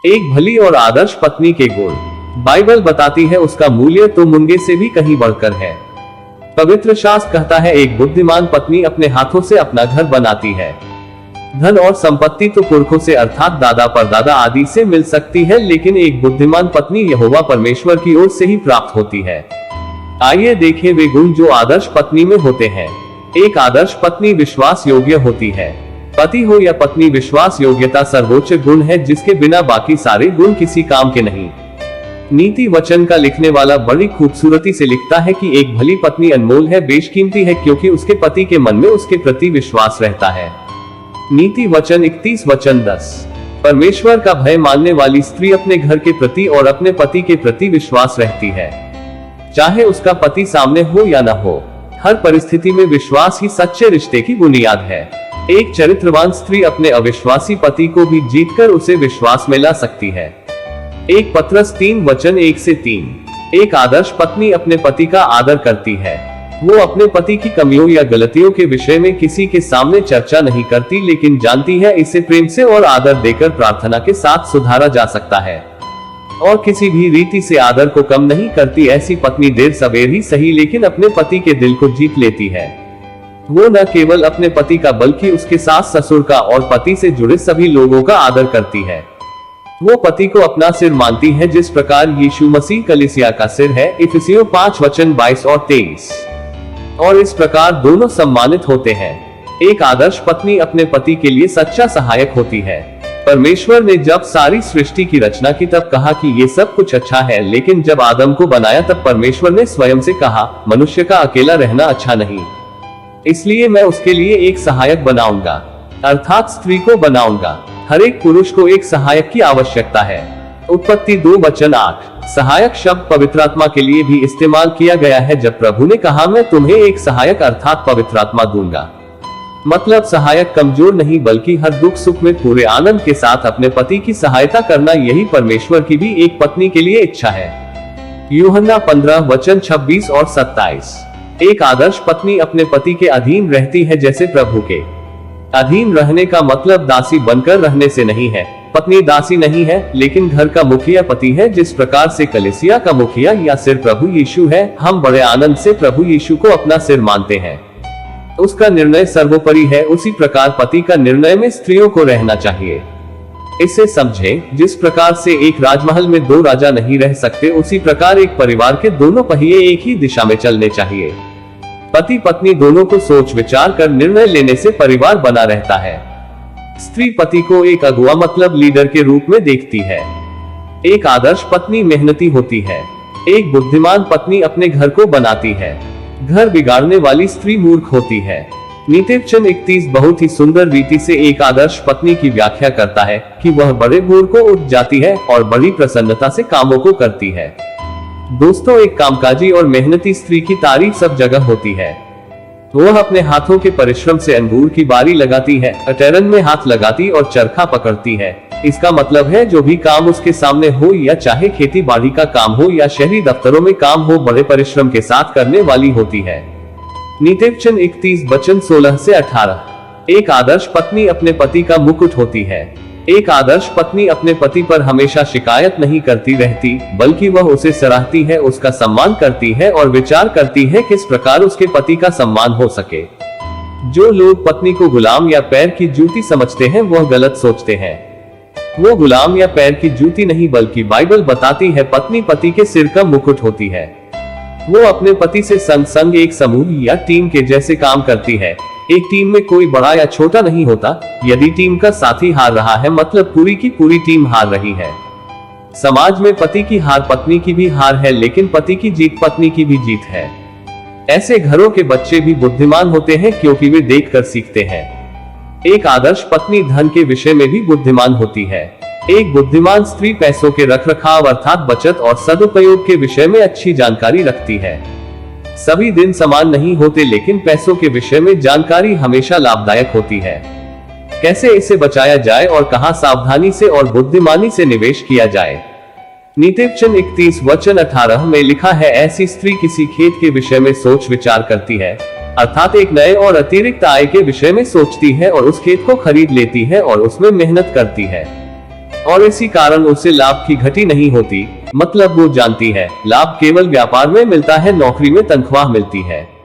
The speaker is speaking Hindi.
एक भली और आदर्श पत्नी के गुण। बाइबल बताती है उसका मूल्य तो मुंगे से भी कहीं बढ़कर है। पवित्र शास्त्र कहता है एक बुद्धिमान पत्नी अपने हाथों से अपना घर बनाती है। धन और संपत्ति तो पुरखों से अर्थात दादा परदादा आदि से मिल सकती है, लेकिन एक बुद्धिमान पत्नी यहोवा परमेश्वर की ओर से ही प्राप्त होती है। आइए देखें वे गुण जो आदर्श पत्नी में होते हैं। एक आदर्श पत्नी विश्वास योग्य होती है। पति हो या पत्नी, विश्वास योग्यता सर्वोच्च गुण है जिसके बिना बाकी सारे गुण किसी काम के नहीं। नीति वचन का लिखने वाला बड़ी खूबसूरती से लिखता है कि एक भली पत्नी अनमोल है, बेशकीमती है, क्योंकि उसके पति के मन में उसके प्रति विश्वास रहता है। नीति वचन 31 वचन 10। परमेश्वर का भय मानने वाली स्त्री अपने घर के प्रति और अपने पति के प्रति विश्वास रहती है, चाहे उसका पति सामने हो या न हो। हर परिस्थिति में विश्वास ही सच्चे रिश्ते की बुनियाद है। एक चरित्रवान स्त्री अपने अविश्वासी पति को भी जीतकर उसे विश्वास में ला सकती है। एक पत्रस 3 वचन 1 से 3। एक आदर्श पत्नी अपने पति का आदर करती है। वो अपने पति की कमियों या गलतियों के विषय में किसी के सामने चर्चा नहीं करती, लेकिन जानती है इसे प्रेम से और आदर देकर प्रार्थना के साथ सुधारा जा सकता है, और किसी भी रीति से आदर को कम नहीं करती। ऐसी पत्नी देर सवेर ही सही लेकिन अपने पति के दिल को जीत लेती है। वो न केवल अपने पति का बल्कि उसके सास ससुर का और पति से जुड़े सभी लोगों का आदर करती है। वो पति को अपना सिर मानती है जिस प्रकार यीशु मसीह कलीसिया का सिर है। इफिसियों 5 वचन 22 और 23। और इस प्रकार दोनों सम्मानित होते हैं। एक आदर्श पत्नी अपने पति के लिए सच्चा सहायक होती है। परमेश्वर ने जब सारी सृष्टि की रचना की तब कहा कि ये सब कुछ अच्छा है, लेकिन जब आदम को बनाया तब परमेश्वर ने स्वयं से कहा, मनुष्य का अकेला रहना अच्छा नहीं, इसलिए मैं उसके लिए एक सहायक बनाऊंगा, अर्थात स्त्री को बनाऊंगा। हर एक पुरुष को एक सहायक की आवश्यकता है। उत्पत्ति 2 वचन 8। सहायक शब्द पवित्र आत्मा के लिए भी इस्तेमाल किया गया है, जब प्रभु ने कहा मैं तुम्हें एक सहायक अर्थात पवित्र आत्मा दूंगा। मतलब सहायक कमजोर नहीं बल्कि हर दुख सुख में पूरे आनंद के साथ अपने पति की सहायता करना। यही परमेश्वर की भी एक पत्नी के लिए इच्छा है। यूहन्ना 15 वचन 26 और 27। एक आदर्श पत्नी अपने पति के अधीन रहती है जैसे प्रभु के। अधीन रहने का मतलब दासी बनकर रहने से नहीं है। पत्नी दासी नहीं है, लेकिन घर का मुखिया पति है। जिस प्रकार से कलीसिया का मुखिया या सिर प्रभु यीशु है, हम बड़े आनंद से प्रभु यीशु को अपना सिर मानते हैं। उसका निर्णय सर्वोपरि है, उसी प्रकार पति का निर्णय में स्त्रियों को रहना चाहिए। इसे समझें, जिस प्रकार से एक राजमहल में 2 राजा नहीं रह सकते, उसी प्रकार एक परिवार के दोनों पहिए एक ही दिशा में चलने चाहिए। पति पत्नी दोनों को सोच विचार कर निर्णय लेने से परिवार बना रहता है। स्त्री पति को एक अगुआ मतलब लीडर के रूप में देखती है। एक आदर्श पत्नी मेहनती होती है। एक बुद्धिमान पत्नी अपने घर को बनाती है। घर बिगाड़ने वाली स्त्री मूर्ख होती है। नीतिवचन 31 बहुत ही सुंदर रीति से एक आदर्श पत्नी की व्याख्या करता है कि वह बड़े भोर को उठ जाती है और बड़ी प्रसन्नता से कामों को करती है। दोस्तों, एक कामकाजी और मेहनती स्त्री की तारीफ सब जगह होती है। वह अपने हाथों के परिश्रम से अंगूर की बारी लगाती है, अटैरन में हाथ लगाती और चरखा पकड़ती है। इसका मतलब है जो भी काम उसके सामने हो, या चाहे खेती बाड़ी का काम हो या शहरी दफ्तरों में काम हो, बड़े परिश्रम के साथ करने वाली होती है। नीतिवचन 31 वचन 16 से 18। एक आदर्श पत्नी अपने पति का मुकुट होती है। एक आदर्श पत्नी अपने पति पर हमेशा शिकायत नहीं करती रहती, बल्कि वह उसे सराहती है, उसका सम्मान करती है और विचार करती है किस प्रकार उसके पति का सम्मान हो सके। जो लोग पत्नी को गुलाम या पैर की जूती समझते हैं वह गलत सोचते हैं। वो गुलाम या पैर की जूती नहीं, बल्कि बाइबल बताती है पत्नी पति के सिर का मुकुट होती है। वो अपने पति से संग संग एक समूह या टीम के जैसे काम करती है। एक टीम में कोई बड़ा या छोटा नहीं होता। यदि टीम का साथी हार रहा है, मतलब पूरी की पूरी टीम हार रही है। समाज में पति की हार पत्नी की भी हार है, लेकिन पति की जीत पत्नी की भी जीत है। ऐसे घरों के बच्चे भी बुद्धिमान होते हैं क्योंकि वे देखकर सीखते हैं। एक आदर्श पत्नी धन के विषय में भी बुद्धिमान होती है। एक बुद्धिमान स्त्री पैसों के रखरखाव अर्थात बचत और सदुपयोग के विषय में अच्छी जानकारी रखती है। सभी दिन समान नहीं होते, लेकिन पैसों के विषय में जानकारी हमेशा लाभदायक होती है। कैसे इसे बचाया जाए और कहां सावधानी से और बुद्धिमानी से निवेश किया जाए। नीतिवचन 31 वचन 18 में लिखा है, ऐसी स्त्री किसी खेत के विषय में सोच विचार करती है, अर्थात एक नए और अतिरिक्त आय के विषय में सोचती है और उस खेत को खरीद लेती है और उसमें मेहनत करती है। और इसी कारण उसे लाभ की घटी नहीं होती। मतलब वो जानती है लाभ केवल व्यापार में मिलता है, नौकरी में तनख्वाह मिलती है।